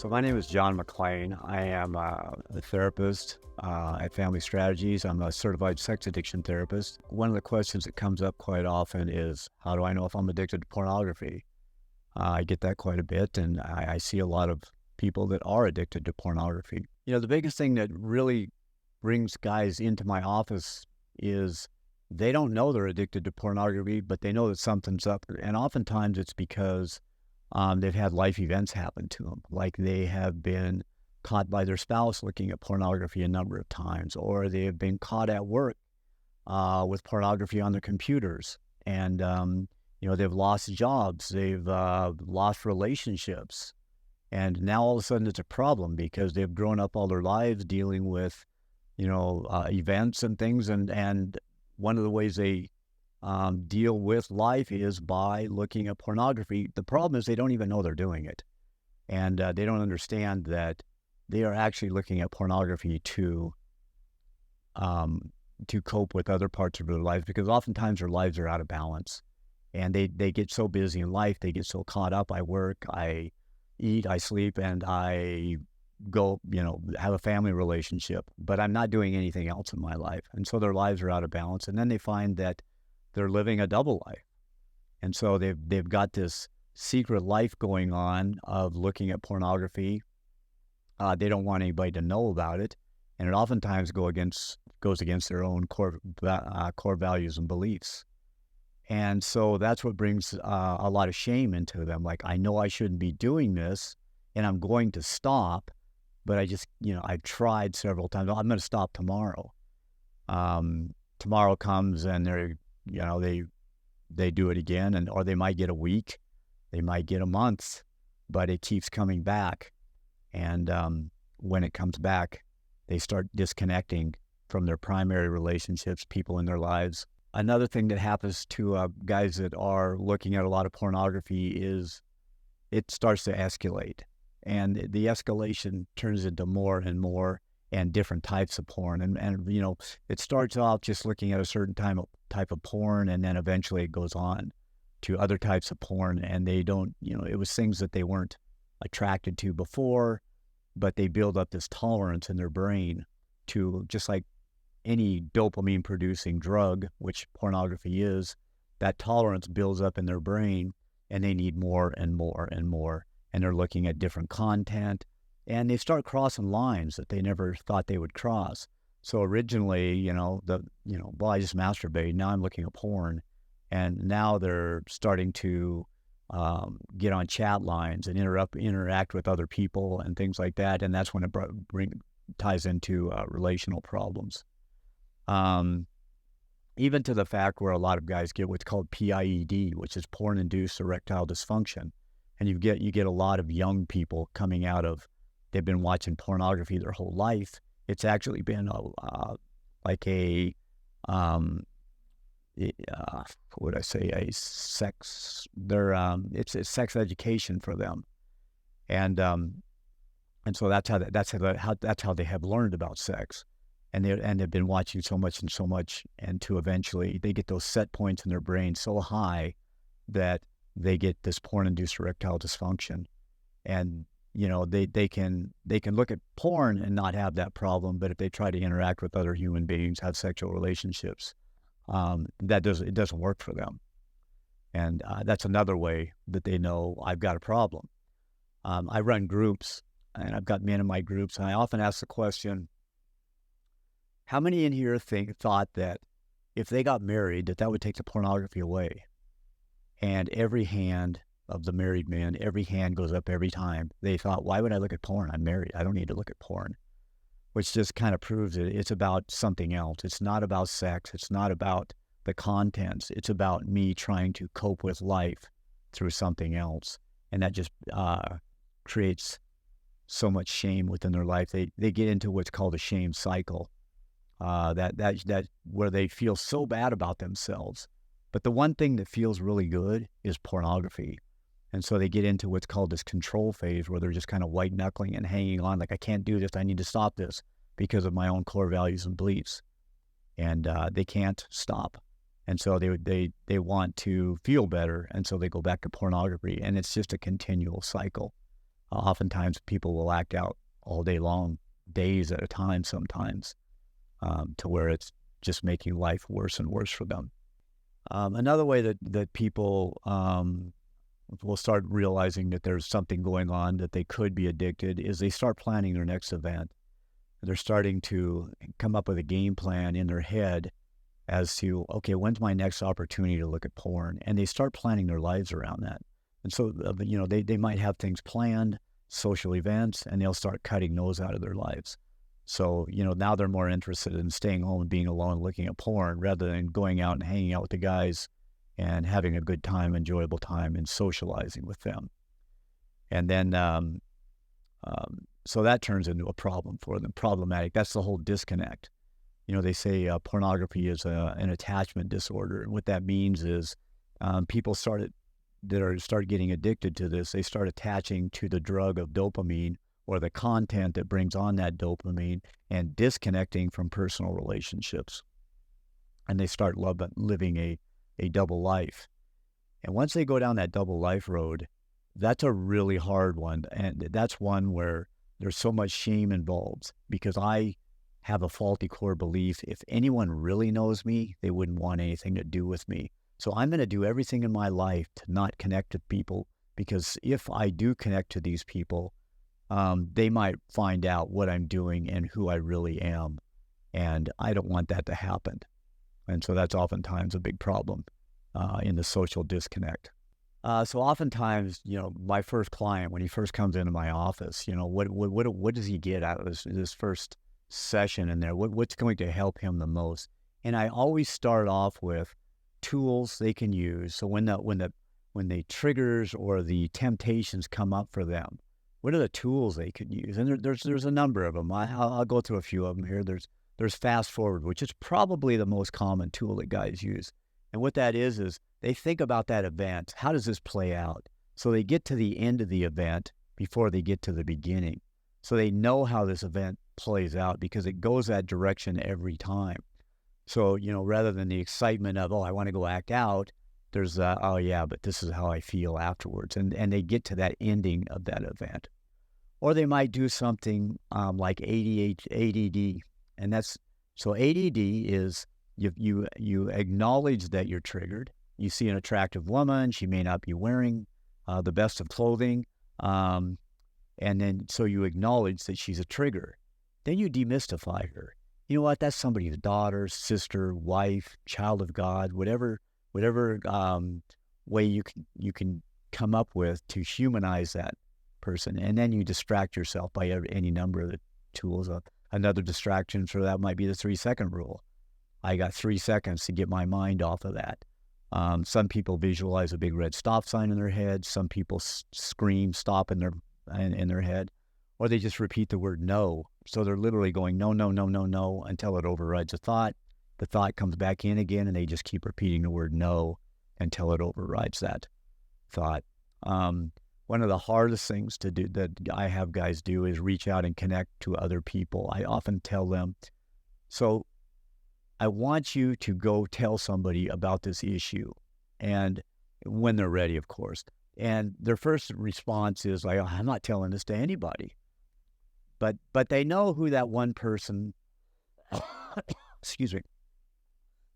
So my name is John McClain. I am a therapist at Family Strategies. I'm a certified sex addiction therapist. One of the questions that comes up quite often is, how do I know if I'm addicted to pornography? I get that quite a bit, and I see a lot of people that are addicted to pornography. You know, the biggest thing that really brings guys into my office is they don't know they're addicted to pornography, but they know that something's up. And oftentimes it's because they've had life events happen to them, like they have been caught by their spouse looking at pornography a number of times, or they have been caught at work with pornography on their computers. And, they've lost jobs, they've lost relationships. And now all of a sudden it's a problem because they've grown up all their lives dealing with, events and things. And one of the ways they deal with life is by looking at pornography. The problem is they don't even know they're doing it. And they don't understand that they are actually looking at pornography to cope with other parts of their lives, because oftentimes their lives are out of balance. And they get so busy in life, they get so caught up. I work, I eat, I sleep, and I go, have a family relationship, but I'm not doing anything else in my life. And so their lives are out of balance. And then they find that they're living a double life. And so they've got this secret life going on of looking at pornography. They don't want anybody to know about it. And it oftentimes goes against their own core values and beliefs. And so that's what brings a lot of shame into them. Like, I know I shouldn't be doing this and I'm going to stop, but I just, I've tried several times. I'm going to stop tomorrow. Tomorrow comes and they do it again, or they might get a week, they might get a month, but it keeps coming back. And when it comes back, they start disconnecting from their primary relationships, people in their lives. Another thing that happens to guys that are looking at a lot of pornography is it starts to escalate. And the escalation turns into more and more and different types of porn. And it starts off just looking at a certain type of porn, and then eventually it goes on to other types of porn. And they don't, it was things that they weren't attracted to before, but they build up this tolerance in their brain to, just like any dopamine producing drug, which pornography is, that tolerance builds up in their brain, and they need more and more and more. And they're looking at different content, and they start crossing lines that they never thought they would cross. So originally, well, I just masturbated. Now I'm looking at porn, and now they're starting to get on chat lines and interact with other people and things like that. And that's when it ties into relational problems. Even to the fact where a lot of guys get what's called PIED, which is porn-induced erectile dysfunction. And you get a lot of young people coming out of, they've been watching pornography their whole life. It's actually been it's a sex education for them. And so that's how they have learned about sex. And they've been watching so much, and to eventually they get those set points in their brain so high that they get this porn-induced erectile dysfunction. And they can look at porn and not have that problem, but if they try to interact with other human beings, have sexual relationships, it doesn't work for them. And that's another way that they know I've got a problem. I run groups, and I've got men in my groups, and I often ask the question, how many in here thought that if they got married, that would take the pornography away? And every hand of the married men, every hand goes up every time. They thought, why would I look at porn? I'm married. I don't need to look at porn. Which just kind of proves it's about something else. It's not about sex. It's not about the contents. It's about me trying to cope with life through something else. And that just creates so much shame within their life. They get into what's called a shame cycle. That where they feel so bad about themselves. But the one thing that feels really good is pornography. And so they get into what's called this control phase, where they're just kind of white knuckling and hanging on, like, I can't do this, I need to stop this because of my own core values and beliefs. And they can't stop. And so they want to feel better, and so they go back to pornography, and it's just a continual cycle. Oftentimes people will act out all day long, days at a time sometimes, to where it's just making life worse and worse for them. Another way that people will start realizing that there's something going on, that they could be addicted, is they start planning their next event. They're starting to come up with a game plan in their head as to, okay, when's my next opportunity to look at porn? And they start planning their lives around that. And so, they might have things planned, social events, and they'll start cutting those out of their lives. So, now they're more interested in staying home and being alone, looking at porn, rather than going out and hanging out with the guys and having a good time, enjoyable time, and socializing with them. And then, so that turns into a problem for them, problematic. That's the whole disconnect. They say pornography is an attachment disorder. And what that means is people start getting addicted to this. They start attaching to the drug of dopamine or the content that brings on that dopamine and disconnecting from personal relationships. And they start living a double life. And once they go down that double life road, that's a really hard one. And that's one where there's so much shame involved, because I have a faulty core belief. If anyone really knows me, they wouldn't want anything to do with me. So I'm going to do everything in my life to not connect to people, because if I do connect to these people, they might find out what I'm doing and who I really am. And I don't want that to happen. And so that's oftentimes a big problem in the social disconnect. So oftentimes, my first client, when he first comes into my office, what does he get out of this first session in there? What's going to help him the most? And I always start off with tools they can use. So when the triggers or the temptations come up for them, what are the tools they could use? And there's a number of them. I'll go through a few of them here. There's Fast Forward, which is probably the most common tool that guys use. And what that is they think about that event. How does this play out? So they get to the end of the event before they get to the beginning. So they know how this event plays out, because it goes that direction every time. So, rather than the excitement of, I want to go act out, there's, oh yeah, but this is how I feel afterwards. And they get to that ending of that event. Or they might do something like ADD. And so ADD is you acknowledge that you're triggered. You see an attractive woman. She may not be wearing the best of clothing. And then so you acknowledge that she's a trigger. Then you demystify her. You know what? That's somebody's daughter, sister, wife, child of God, whatever way you can come up with to humanize that person. And then you distract yourself by any number of the tools. Another distraction for that might be the 3-second rule. I got 3 seconds to get my mind off of that. Some people visualize a big red stop sign in their head. Some people scream stop in their head, or they just repeat the word no. So they're literally going no, no, no, no, no until it overrides the thought. The thought comes back in again, and they just keep repeating the word no until it overrides that thought. One of the hardest things to do that I have guys do is reach out and connect to other people. I often tell them, so I want you to go tell somebody about this issue, and when they're ready, of course. And their first response is like, I'm not telling this to anybody. But they know who that one person, excuse me,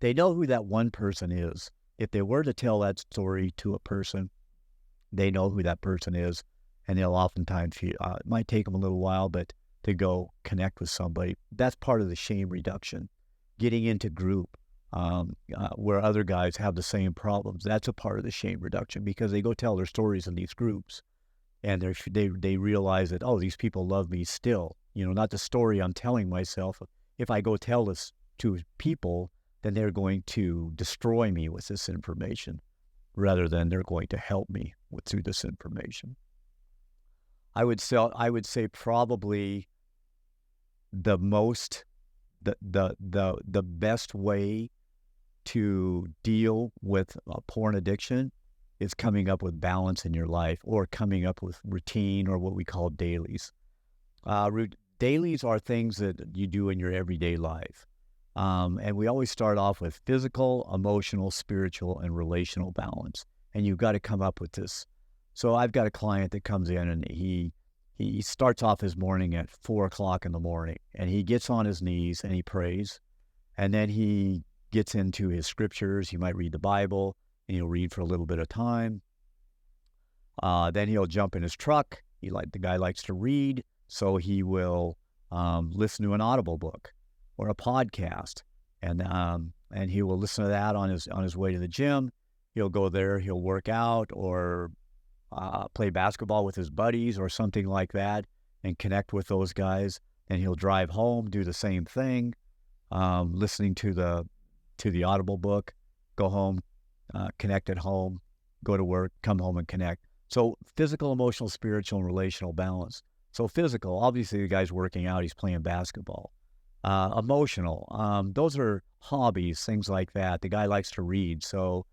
they know who that one person is. If they were to tell that story to a person, they know who that person is, and they'll oftentimes feel, it might take them a little while, but to go connect with somebody. That's part of the shame reduction. Getting into group where other guys have the same problems, that's a part of the shame reduction, because they go tell their stories in these groups, and they realize that, these people love me still. Not the story I'm telling myself. If I go tell this to people, then they're going to destroy me with this information, rather than they're going to help me through this information. I would say probably the best way to deal with porn addiction is coming up with balance in your life, or coming up with routine, or what we call dailies. Dailies are things that you do in your everyday life. And we always start off with physical, emotional, spiritual, and relational balance. And you've got to come up with this. So I've got a client that comes in, and he he starts off his morning at 4 o'clock in the morning, and he gets on his knees and he prays, and then he gets into his scriptures. He might read the Bible, and he'll read for a little bit of time. Then he'll jump in his truck. The guy likes to read, so he will listen to an Audible book or a podcast, and he will listen to that on his way to the gym. He'll go there, he'll work out or play basketball with his buddies or something like that, and connect with those guys. And he'll drive home, do the same thing, listening to the Audible book, go home, connect at home, go to work, come home and connect. So physical, emotional, spiritual, and relational balance. So physical, obviously the guy's working out, he's playing basketball. Emotional, those are hobbies, things like that. The guy likes to read, so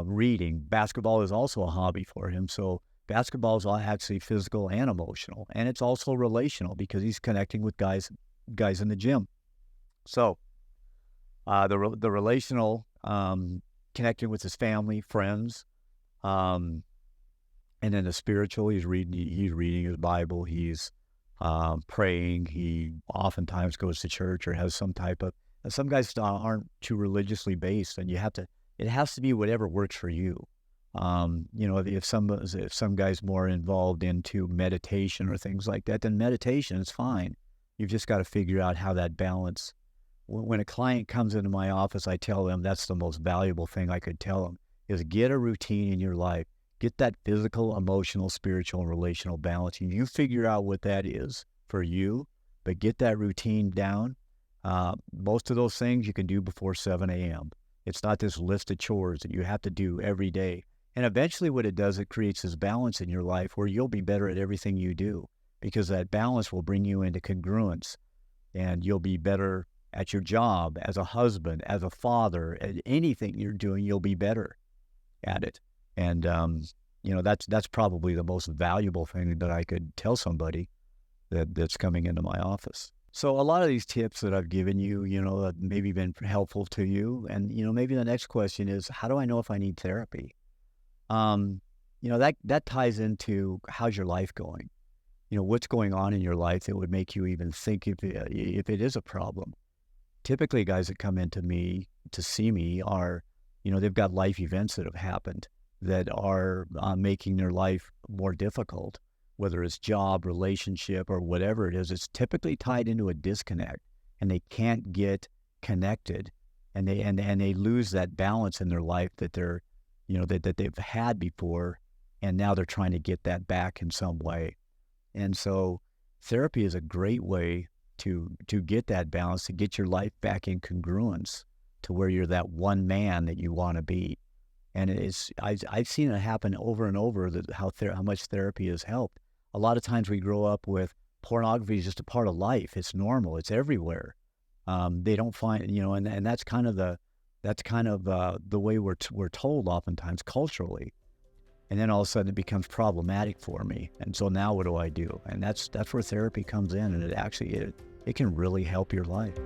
reading. Basketball is also a hobby for him. So basketball is actually physical and emotional, and it's also relational because he's connecting with guys in the gym. So the relational, connecting with his family, friends, and then the spiritual, he's reading his Bible, he's praying. He oftentimes goes to church or has some type of. Some guys aren't too religiously based, and it has to be whatever works for you. If some guy's more involved into meditation or things like that, then meditation is fine. You've just got to figure out how that balance. When a client comes into my office, I tell them that's the most valuable thing I could tell them is get a routine in your life. Get that physical, emotional, spiritual, and relational balance. And you figure out what that is for you, but get that routine down. Most of those things you can do before 7 a.m. It's not this list of chores that you have to do every day. And eventually what it does, it creates this balance in your life where you'll be better at everything you do because that balance will bring you into congruence, and you'll be better at your job, as a husband, as a father, at anything you're doing, you'll be better at it. And, that's probably the most valuable thing that I could tell somebody that's coming into my office. So a lot of these tips that I've given you, have maybe been helpful to you. And, maybe the next question is, how do I know if I need therapy? That ties into how's your life going? What's going on in your life that would make you even think if it is a problem? Typically, guys that come into me to see me are, they've got life events that have happened that are making their life more difficult, whether it's job, relationship, or whatever it is. It's typically tied into a disconnect, and they can't get connected, and they lose that balance in their life that they're, that they've had before, and now they're trying to get that back in some way. And so therapy is a great way to get that balance, to get your life back in congruence to where you're that one man that you want to be. And I've seen it happen over and over, how much therapy has helped. A lot of times we grow up with pornography is just a part of life. It's normal. It's everywhere. They don't find, and that's kind of the way we're told oftentimes culturally. And then all of a sudden it becomes problematic for me. And so now what do I do? And that's where therapy comes in, and it can really help your life.